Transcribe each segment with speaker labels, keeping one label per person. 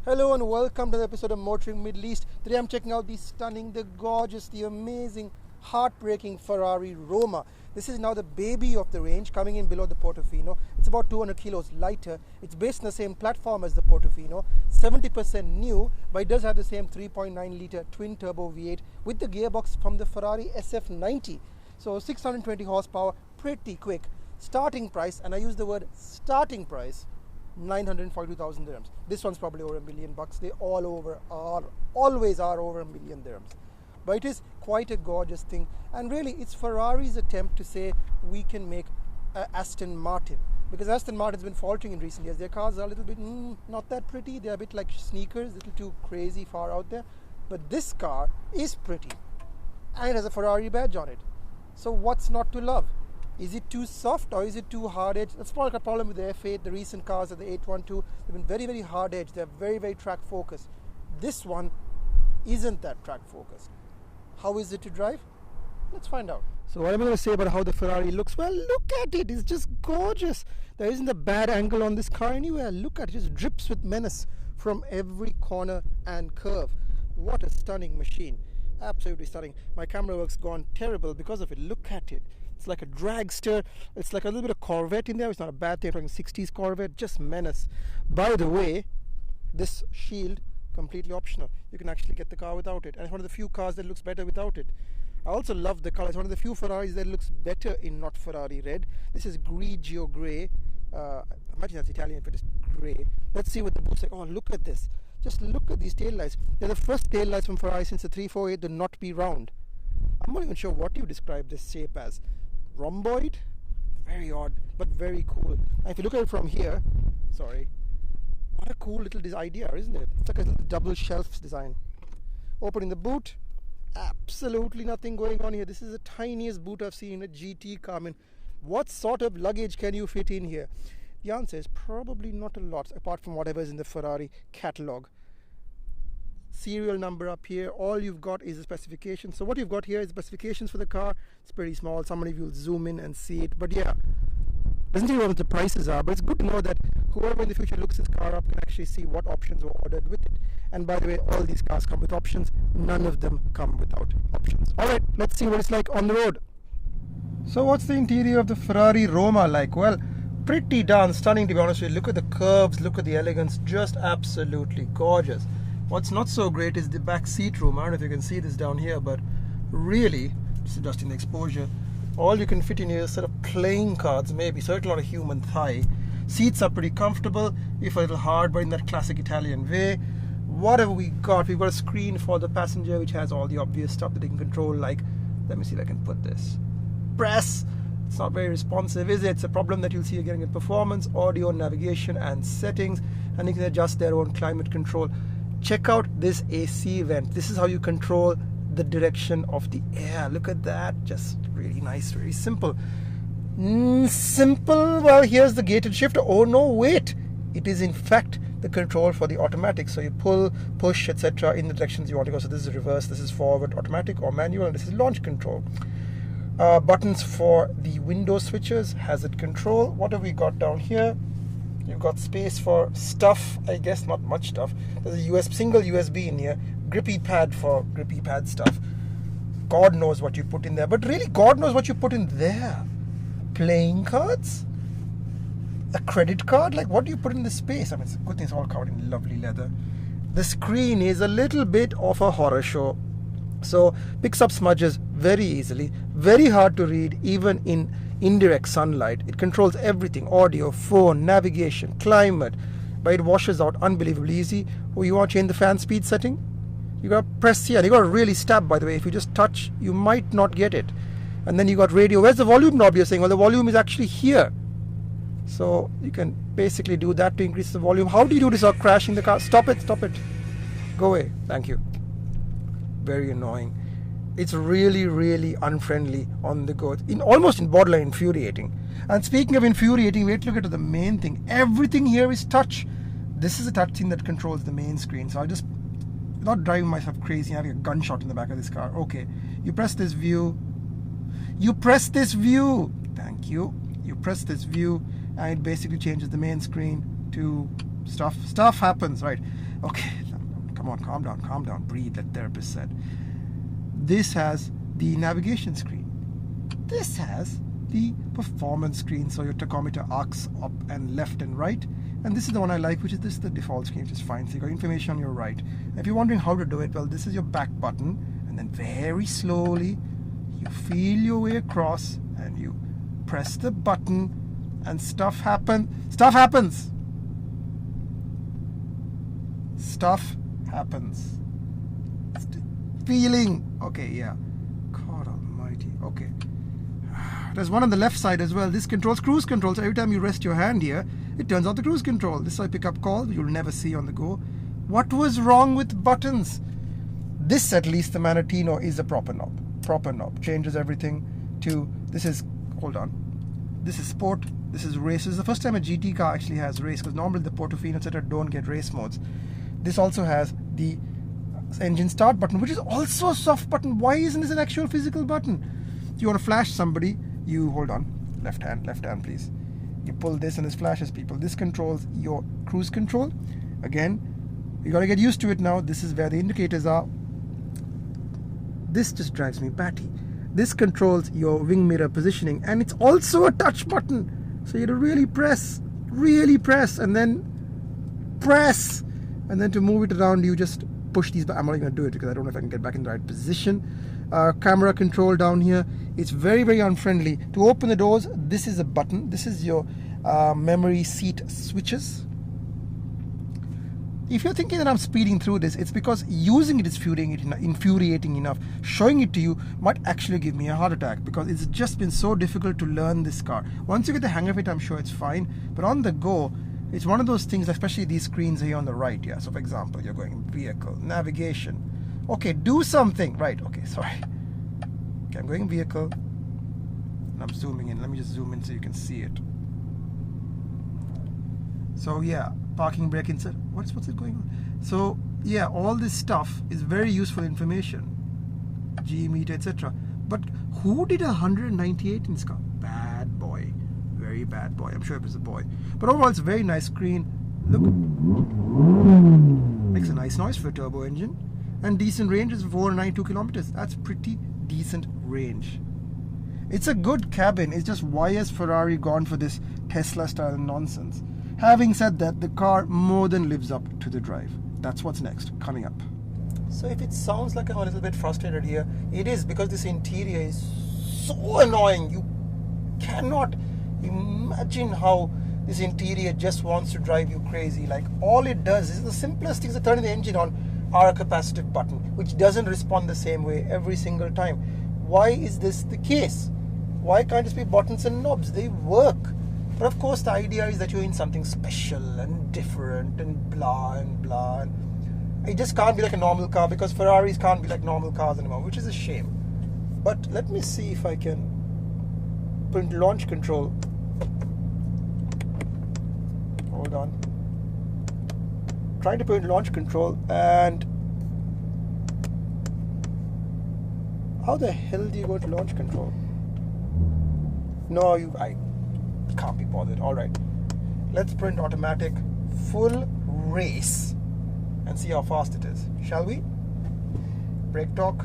Speaker 1: Hello and welcome to the episode of Motoring Middle East. Today I'm checking out the stunning, the gorgeous, the amazing, heartbreaking Ferrari Roma. This is now the baby of the range, coming in below the Portofino. It's about 200 kilos lighter. It's based on the same platform as the Portofino, 70% new, but it does have the same 3.9 litre twin turbo V8 with the gearbox from the Ferrari SF90. So 620 horsepower, pretty quick. Starting price, and I use the word starting price, 942,000 dirhams. This one's probably over $1 million. They always are over $1 million dirhams. But it is quite a gorgeous thing, and really it's Ferrari's attempt to say we can make Aston Martin, because Aston Martin's been faltering in recent years. Their cars are a little bit not that pretty. They're a bit like sneakers, a little too crazy far out there. But this car is pretty, and it has a Ferrari badge on it. So what's not to love? Is it too soft or is it too hard-edged? That's probably a problem with the F8, the recent cars of the 812. They've been very, very hard-edged. They're very, very track-focused. This one isn't that track-focused. How is it to drive? Let's find out. So what am I going to say about how the Ferrari looks? Well, look at it. It's just gorgeous. There isn't a bad angle on this car anywhere. Look at it. It just drips with menace from every corner and curve. What a stunning machine. Absolutely stunning. My camera work's gone terrible because of it. Look at it. It's like a dragster. It's like a little bit of Corvette in there. It's not a bad thing. Like a 60s Corvette. Just menace. By the way, this shield, completely optional. You can actually get the car without it. And it's one of the few cars that looks better without it. I also love the color. It's one of the few Ferraris that looks better in not Ferrari red. This is grigio grey. I imagine that's Italian if it is grey. Let's see what the boot's like. Oh, look at this. Just look at these taillights. They're the first taillights from Ferrari since the 348 to not be round. I'm not even sure what you describe this shape as. Rhomboid? Very odd, but very cool. And if you look at it from here, sorry, what a cool little idea, isn't it? It's like a little double shelf design. Opening the boot, absolutely nothing going on here. This is the tiniest boot I've seen in a GT car. I mean, what sort of luggage can you fit in here? The answer is probably not a lot, apart from whatever is in the Ferrari catalog. Serial number up here. All you've got is the specifications. So what you've got here is specifications for the car. It's pretty small. Somebody will zoom in and see it. But yeah, doesn't tell you what the prices are, but it's good to know that whoever in the future looks this car up can actually see what options were ordered with it. And by the way, all these cars come with options. None of them come without options. Alright, let's see what it's like on the road. So what's the interior of the Ferrari Roma like? Well, pretty darn stunning, to be honest with you. Look at the curves, look at the elegance, just absolutely gorgeous. What's not so great is the back seat room. I don't know if you can see this down here, but really, just adjusting the exposure, all you can fit in here is a set of playing cards, maybe, certainly not a human thigh. Seats are pretty comfortable, if a little hard, but in that classic Italian way. What have we got? We've got a screen for the passenger, which has all the obvious stuff that they can control, like, let me see if I can put this. Press. It's not very responsive, is it? It's a problem that you'll see again in performance, audio, navigation, and settings, and you can adjust their own climate control. Check out this AC vent. This is how you control the direction of the air. Look at that. Just really nice, very simple. Simple. Well, here's the gated shifter. Oh no, wait. It is in fact the control for the automatic. So you pull, push, etc. in the directions you want to go. So this is reverse, this is forward, automatic or manual, and this is launch control. Buttons for the window switches, hazard control. What have we got down here? You've got space for stuff, I guess, not much stuff. There's a single USB in here, grippy pad for grippy pad stuff. God knows what you put in there, but really God knows what you put in there. Playing cards? A credit card? Like, what do you put in this space? I mean, it's a good thing it's all covered in lovely leather. The screen is a little bit of a horror show. So, picks up smudges very easily, very hard to read even in indirect sunlight. It controls everything: audio, phone, navigation, climate, but it washes out unbelievably easy. Oh, you want to change the fan speed setting? You got to press here. You got to really stab, by the way. If you just touch, you might not get it. And then you got radio. Where's the volume knob? You're saying, well, the volume is actually here. So you can basically do that to increase the volume. How do you do this without crashing the car? Stop it, stop it. Go away. Thank you. Very annoying. It's really, really unfriendly on the go. Almost in borderline infuriating. And speaking of infuriating, wait till you get to the main thing. Everything here is touch. This is a touch screen that controls the main screen. So I'll just, not driving myself crazy, having a gunshot in the back of this car. Okay, you press this view. You press this view. Thank you. You press this view, and it basically changes the main screen to stuff. Stuff happens, right? Okay, come on, calm down, breathe, that therapist said. This has the navigation screen. This has the performance screen, so your tachometer arcs up and left and right. And this is the one I like, which is this, the default screen, which is fine. So you got information on your right. If you're wondering how to do it, well, this is your back button, and then very slowly you feel your way across and you press the button and stuff happens. Stuff happens. Feeling. Okay, yeah. God almighty. Okay. There's one on the left side as well. This controls cruise control. So every time you rest your hand here, it turns on the cruise control. This is how I pick up calls. You'll never see on the go. What was wrong with buttons? This, at least, the Manatino is a proper knob. Proper knob. Changes everything to, this is, hold on. This is sport. This is race. This is the first time a GT car actually has race, because normally the Portofino, etc. don't get race modes. This also has the engine start button, which is also a soft button. Why isn't this an actual physical button? You want to flash somebody, you hold on. Left hand, please. You pull this and this flashes people. This controls your cruise control. Again, you got to get used to it now. This is where the indicators are. This just drives me batty. This controls your wing mirror positioning, and it's also a touch button. So you have to really press, and then press. And then to move it around, you just push these back. I'm not going to do it because I don't know if I can get back in the right position. Camera control down here. It's very, very unfriendly. To open the doors, this is a button. This is your memory seat switches. If you're thinking that I'm speeding through this, it's because using it is infuriating enough. Showing it to you might actually give me a heart attack, because it's just been so difficult to learn this car. Once you get the hang of it, I'm sure it's fine. But on the go, it's one of those things, especially these screens here on the right. Yeah. So for example, you're going vehicle, navigation. Okay, do something. Right. Okay, sorry. Okay, I'm going vehicle. And I'm zooming in. Let me just zoom in so you can see it. So yeah, parking brake insert. What's it going on? So yeah, all this stuff is very useful information. G meter, etc. But who did 198 in this car? Bad boy. Very bad boy. I'm sure it was a boy. But overall, it's a very nice screen. Look. Makes a nice noise for a turbo engine. And decent range is 492 kilometers. That's pretty decent range. It's a good cabin. It's just, why has Ferrari gone for this Tesla style nonsense? Having said that, the car more than lives up to the drive. That's what's next, coming up. So if it sounds like I'm a little bit frustrated here, it is because this interior is so annoying. You cannot imagine how this interior just wants to drive you crazy. Like, all it does is the simplest thing is turning the engine on, are a capacitive button, which doesn't respond the same way every single time. Why is this the case? Why can't it be buttons and knobs? They work. But of course, the idea is that you're in something special and different and blah and blah. And it just can't be like a normal car, because Ferraris can't be like normal cars anymore, which is a shame. But let me see if I can put into launch control. Hold on. Trying to put into launch control, and how the hell do you go to launch control? No, I can't be bothered. Alright, let's print automatic full race and see how fast it is, shall we? Brake torque.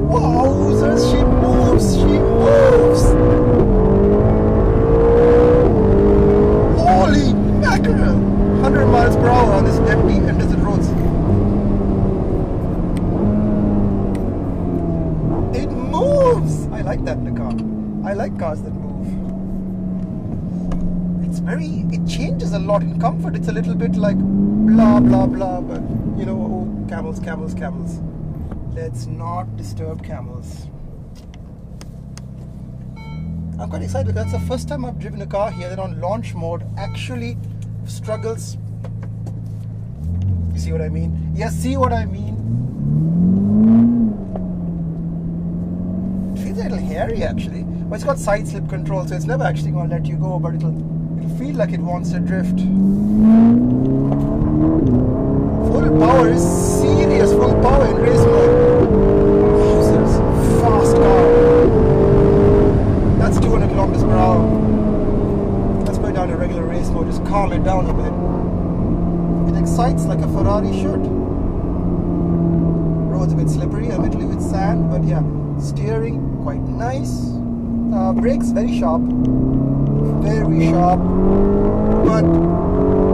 Speaker 1: Wowzers, she moves! Holy mackerel! 100 miles per hour on this empty and desert roads. It moves! I like that in a car. I like cars that move. It changes a lot in comfort. It's a little bit like blah blah blah, but you know, oh, camels. Let's not disturb camels. I'm quite excited because that's the first time I've driven a car here that on launch mode actually struggles. You see what I mean? Yes, see what I mean? It feels a little hairy actually. But it's got side slip control, so it's never actually going to let you go, but it'll feel like it wants to drift. Full power is serious. Full power in race mode. Users, fast car. That's 200 kilometers per hour. Let's put it down regular race mode, just calm it down a bit. It excites like a Ferrari should. Road's a bit slippery, admittedly with sand, but yeah, steering quite nice. Brakes very sharp, but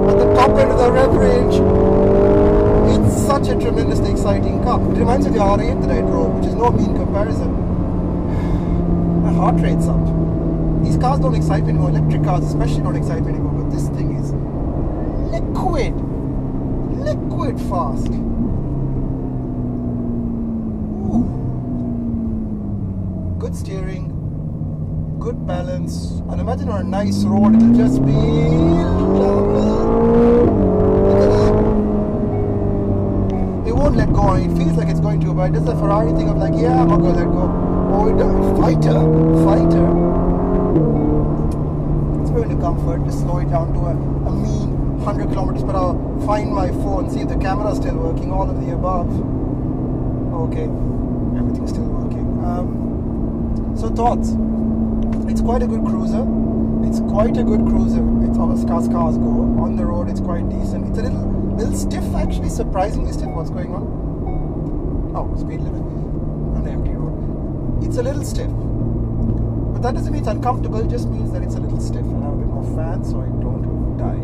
Speaker 1: at the top end of the rev range, it's such a tremendously exciting car. It reminds me of the R8 that I drove, which is no mean comparison. My heart rate's up. These cars don't excite me anymore. Electric cars especially don't excite me anymore, but this thing is liquid fast. Ooh. Good steering, good balance, and imagine on a nice road it'll just be lovely. Look at that. It won't let go. It feels like it's going to, but it does the Ferrari thing of like, yeah, I'm not going to let go. Oh, it does. Fighter. It's going to comfort. Just slow it down to a mean 100 kilometers per hour. Find my phone, see if the camera's still working, all of the above. Okay, everything's still working. So thoughts. It's quite a good cruiser. It's as cars go. On the road, it's quite decent. It's a little stiff, actually, surprisingly stiff. What's going on? Oh, speed limit on an empty road. It's a little stiff, but that doesn't mean it's uncomfortable. It just means that it's a little stiff. I'll have a bit more fan so I don't die.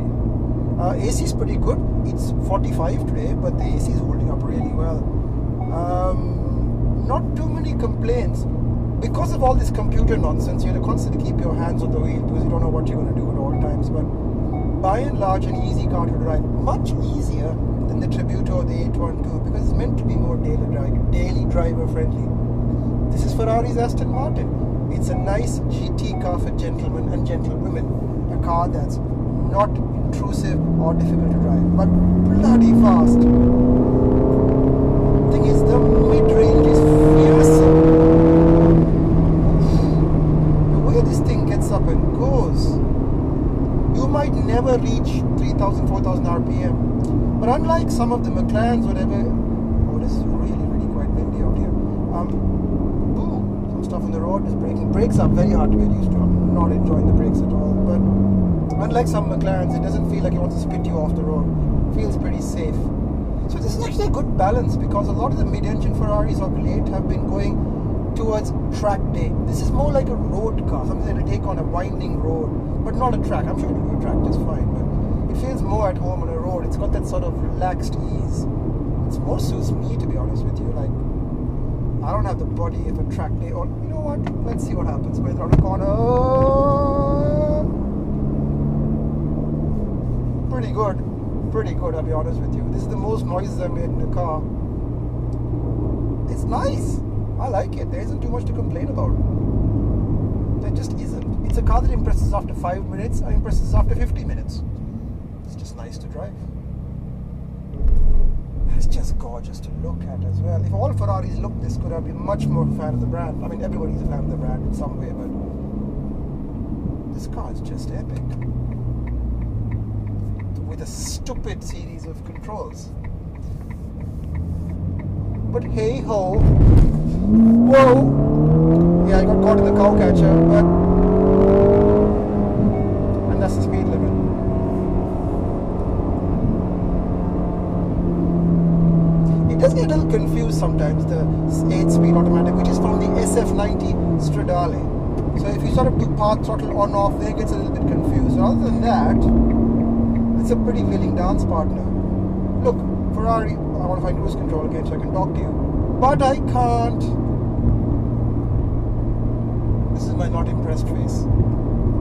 Speaker 1: AC is pretty good. It's 45 today, but the AC is holding up really well. Not too many complaints. Because of all this computer nonsense, you have to constantly keep your hands on the wheel because you don't know what you're going to do at all times. But by and large, an easy car to drive. Much easier than the Tributo or the 812 because it's meant to be more daily driver friendly. This is Ferrari's Aston Martin. It's a nice GT car for gentlemen and gentlewomen. A car that's not intrusive or difficult to drive, but bloody fast. Thing is, the mid-range is fearsome. The way this thing gets up and goes, you might never reach 3,000, 4,000 RPM. But unlike some of the McLarens, whatever, oh, this is really quite windy out here. Some stuff on the road is braking. Brakes are very hard to get used to. I'm not enjoying the brakes at all. But unlike some McLarens, it doesn't feel like it wants to spit you off the road. It feels pretty safe. So this is actually a good balance because a lot of the mid-engine Ferraris of late have been going towards track day. This is more like a road car, something that will take on a winding road, but not a track. I'm sure it will do a track just fine, but it feels more at home on a road. It's got that sort of relaxed ease. It's more suits me, to be honest with you. Like, I don't have the body of a track day. Or you know what? Let's see what happens. Going around the corner. Pretty good, I'll be honest with you. This is the most noises I've made in the car. It's nice. I like it. There isn't too much to complain about. There just isn't. It's a car that impresses after 5 minutes and impresses after 50 minutes. It's just nice to drive. It's just gorgeous to look at as well. If all Ferraris looked this good, I'd be much more a fan of the brand. I mean, everybody's a fan of the brand in some way, but this car is just epic. With a stupid series of controls. But hey ho. Whoa! Yeah, I got caught in the cow catcher, but and that's the speed limit. It does get a little confused sometimes, the 8-speed automatic, which is from the SF90 Stradale. So if you sort of do path throttle on off, there it gets a little bit confused. Other than that, it's a pretty willing dance partner. Look, Ferrari, I want to find cruise control again so I can talk to you. But I can't. This is my not impressed face.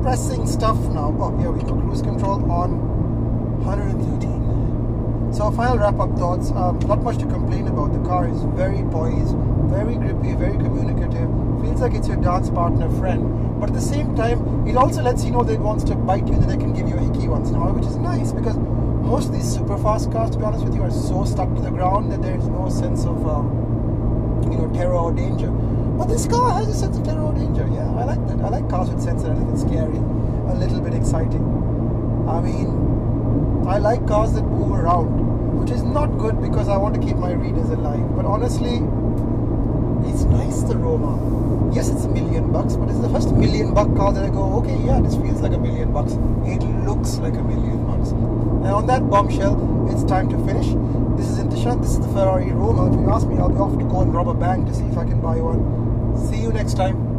Speaker 1: Pressing stuff now. Oh, here we go. Cruise control on 113. So final wrap-up thoughts. Not much to complain about. The car is very poised, very grippy, very communicative. Feels like it's your dance partner friend. But at the same time, it also lets you know that it wants to bite you, that they can give you a hickey once in a while, which is nice because most of these super fast cars, to be honest with you, are so stuck to the ground that there is no sense of terror or danger. But this car has a sense of terror or danger. Yeah, I like that. I like cars with sense that are a little bit scary, a little bit exciting. I mean, I like cars that move around, which is not good because I want to keep my readers alive. But honestly, it's nice, the Roma. Yes, it's $1 million, but it's the first $1 million car that I go, okay, yeah, this feels like $1 million. It looks on that bombshell, it's time to finish. This is Imthishan, this is the Ferrari Roma. If you ask me, I'll be off to go and rob a bank to see if I can buy one. See you next time.